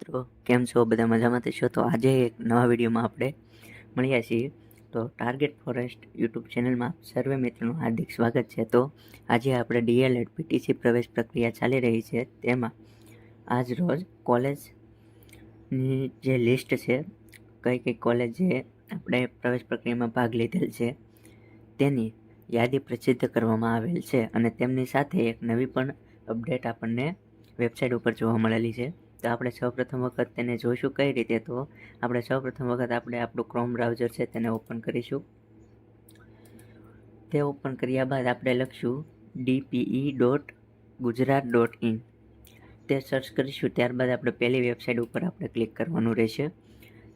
મિત્રો, કેમ છો? બધા મજામાં છો? તો આજે એક નવા વિડીયોમાં આપણે મળ્યા છીએ. તો ટાર્ગેટ ફોરેસ્ટ યુટ્યુબ ચેનલમાં સર્વે મિત્રોનું હાર્દિક સ્વાગત છે. તો આજે આપણે ડીએલએડ પીટીસી પ્રવેશ પ્રક્રિયા ચાલી રહી છે, તેમાં આજ રોજ કોલેજની જે લિસ્ટ છે, કઈ કોલેજે આપણે પ્રવેશ પ્રક્રિયામાં ભાગ લીધેલ છે તેની યાદી પ્રસિદ્ધ કરવામાં આવેલ છે, અને તેમની સાથે એક નવી પણ અપડેટ આપણને વેબસાઇટ ઉપર જોવા મળેલી છે. તો આપણે સૌપ્રથમ વખત તેને જોઈશું કઈ રીતે. તો આપણે સૌપ્રથમ વખત આપણું ક્રોમ બ્રાઉઝર છે તેને ઓપન કરીશું. તે ઓપન કર્યા બાદ આપણે લખશું dpe.gujarat.in. તે સર્ચ કરીશું. ત્યારબાદ આપણે પહેલી વેબસાઇટ ઉપર આપણે ક્લિક કરવાનું રહેશે.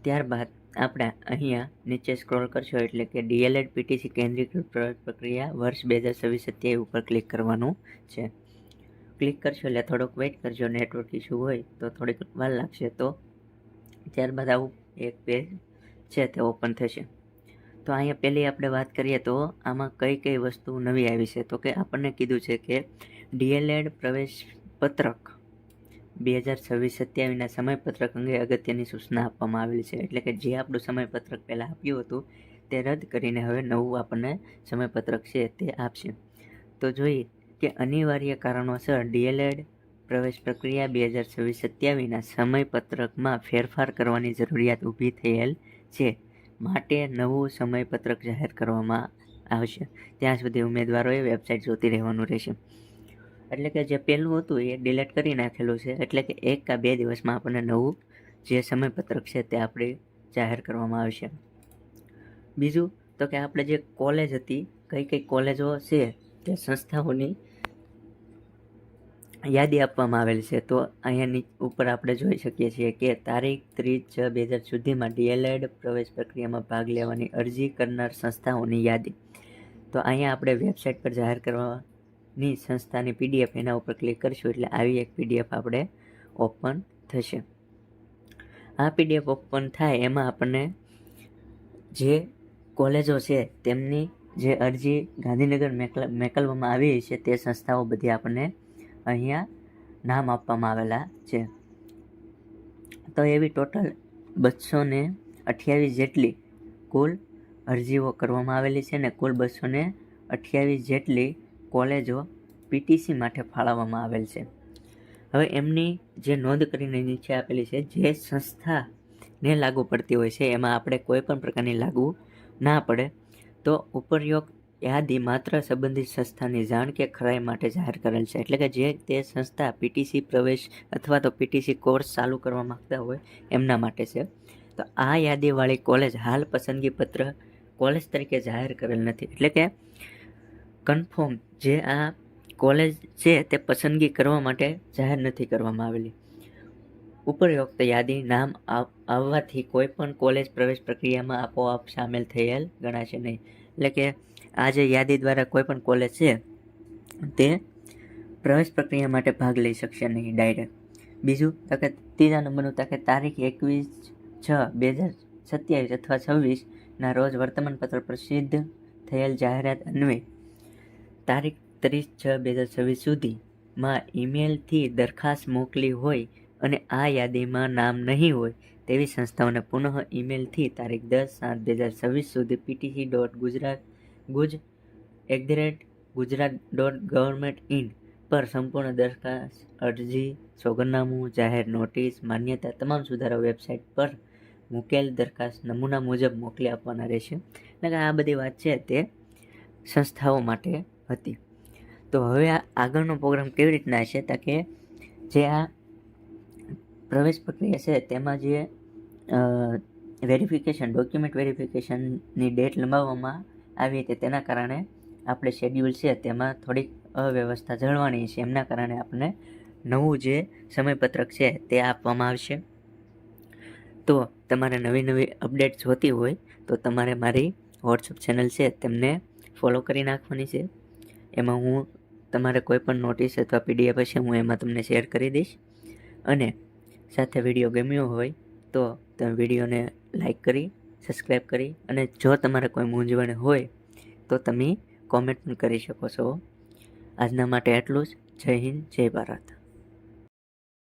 ત્યારબાદ આપણે અહીંયા નીચે સ્ક્રોલ કરશો એટલે કે ડીએલએડ પીટીસી કેન્દ્રીકૃત પ્રવેશ પ્રક્રિયા વર્ષ 2026-27 ઉપર ક્લિક કરવાનું છે. ક્લિક કરશો એટલે થોડોક વેઇટ કરજો. નેટવર્ક ઇસ્યુ હોય તો થોડીક વાર લાગશે. તો ત્યારબાદ આવું એક પેજ છે તે ઓપન થશે. તો અહીંયા પહેલી આપણે વાત કરીએ તો આમાં કઈ વસ્તુ નવી આવી છે. તો કે આપણને કીધું છે કે ડીએલએડ પ્રવેશ પત્રક 2026-27ના સમયપત્રક અંગે અગત્યની સૂચના આપવામાં આવેલી છે. એટલે કે જે આપણું સમયપત્રક પહેલાં આપ્યું હતું તે રદ કરીને હવે નવું આપણને સમયપત્રક છે તે આપશે. તો જોઈએ કે અનિવાર્ય કારણોસર ડીએલએડ પ્રવેશ પ્રક્રિયા 2026-27ના સમયપત્રકમાં ફેરફાર કરવાની જરૂરિયાત ઊભી થયેલ છે, માટે નવું સમયપત્રક જાહેર કરવામાં આવશે. ત્યાં સુધી ઉમેદવારોએ વેબસાઇટ જોતી રહેવાનું રહેશે. એટલે કે જે પહેલું હતું એ ડિલીટ કરી નાખેલું છે. એટલે કે 1 કે 2 દિવસમાં આપણને નવું જે સમયપત્રક છે તે આપણે જાહેર કરવામાં આવશે. બીજું તો કે આપણે જે કોલેજ હતી, કઈ કોલેજો છે તે સંસ્થાઓની યાદી આપવામાં આવેલ છે. તો અહીંયા ઉપર આપણે જોઈ શકીએ છીએ કે તારીખ 30/6/2000 સુધીમાં ડીએલએડ પ્રવેશ પ્રક્રિયામાં ભાગ લેવાની અરજી કરનાર સંસ્થાઓની યાદી. તો અહીંયા આપણે વેબસાઇટ પર જાહેર કરવાની સંસ્થાની પીડીએફ એના ઉપર ક્લિક કરીશું એટલે આવી એક પીડીએફ આપણે ઓપન થશે. આ પીડીએફ ઓપન થાય એમાં આપણને જે કોલેજો છે તેમની જે અરજી ગાંધીનગર મોકલવામાં આવી છે તે સંસ્થાઓ બધી આપણને અહીંયા નામ આપવામાં આવેલા છે. તો એવી ટોટલ 228 જેટલી કુલ અરજીઓ કરવામાં આવેલી છે, અને કુલ 228 જેટલી કોલેજો પીટીસી માટે ફાળવવામાં આવેલ છે. હવે એમની જે નોંધ કરીને નીચે આપેલી છે, જે સંસ્થાને લાગુ પડતી હોય છે એમાં આપણે કોઈ પણ પ્રકારની લાગુ ના પડે. તો ઉપરયુક્ત યાદી માત્ર સંબંધિત સંસ્થાની જાણ કે ખરાઈ માટે જાહેર કરેલ છે. એટલે કે જે તે સંસ્થા પીટીસી પ્રવેશ અથવા તો પીટીસી કોર્સ ચાલુ કરવા માંગતા હોય એમના માટે છે. તો આ યાદીવાળી કોલેજ હાલ પસંદગી પત્ર કોલેજ તરીકે જાહેર કરેલ નથી. એટલે કે કન્ફર્મ જે આ કોલેજ છે તે પસંદગી કરવા માટે જાહેર નથી કરવામાં આવેલી. ઉપરયુક્ત યાદી નામ આવવાથી કોઈ પણ કોલેજ પ્રવેશ પ્રક્રિયામાં આપોઆપ સામેલ થયેલ ગણાશે નહીં. એટલે કે આ જે યાદી દ્વારા કોઈ પણ કોલેજ છે તે પ્રવેશ પ્રક્રિયા માટે ભાગ લઈ શકશે નહીં ડાયરેક્ટ. બીજું તો કે ત્રીજા નંબરનું તો કે તારીખ 21/6/2027 અથવા 26ના રોજ વર્તમાનપત્ર પ્રસિદ્ધ થયેલ જાહેરાત અન્વયે તારીખ 30/6/2026 સુધીમાં ઈમેલથી દરખાસ્ત મોકલી હોય અને આ યાદીમાં નામ નહીં હોય તેવી સંસ્થાઓને પુનઃ ઈમેલથી તારીખ 10/7/2026 સુધી ptc.guj@gujarat.government.in પર સંપૂર્ણ દરખાસ્ત, અરજી, સોગંદનામું, જાહેર નોટિસ, માન્યતા તમામ સુધારા વેબસાઇટ પર મૂકેલ દરખાસ્ત નમૂના મુજબ મોકલી આપવાના રહેશે. એટલે કે આ બધી વાત છે તે સંસ્થાઓ માટે હતી. તો હવે આ આગળનો પ્રોગ્રામ કેવી રીતના છે તો કે જે આ પ્રવેશ પ્રક્રિયા છે તેમાં જે ડોક્યુમેન્ટ વેરિફિકેશનની ડેટ લંબાવવામાં આવી હતી તેના કારણે આપણે શેડ્યુલ છે તેમાં થોડીક અવ્યવસ્થા જળવાણી છે. એમના કારણે આપણને નવું જે સમયપત્રક છે તે આપવામાં આવશે. તો તમારે નવી અપડેટ જોતી હોય તો તમારે મારી વોટ્સઅપ ચેનલ છે તેમને ફોલો કરી નાખવાની છે. એમાં હું તમારે કોઈ પણ નોટિસ અથવા પીડીએફ હશે હું એમાં તમને શેર કરી દઈશ. અને સાથે વિડીયો ગમ્યો હોય તો તમે વિડીયોને લાઈક કરી, સબસ્ક્રાઈબ કરી, અને જો તમારે કોઈ મૂંઝવણ હોય તો તમે કોમેન્ટ પણ કરી શકો છો. આજના માટે આટલું જ. જય હિન્દ, જય ભારત.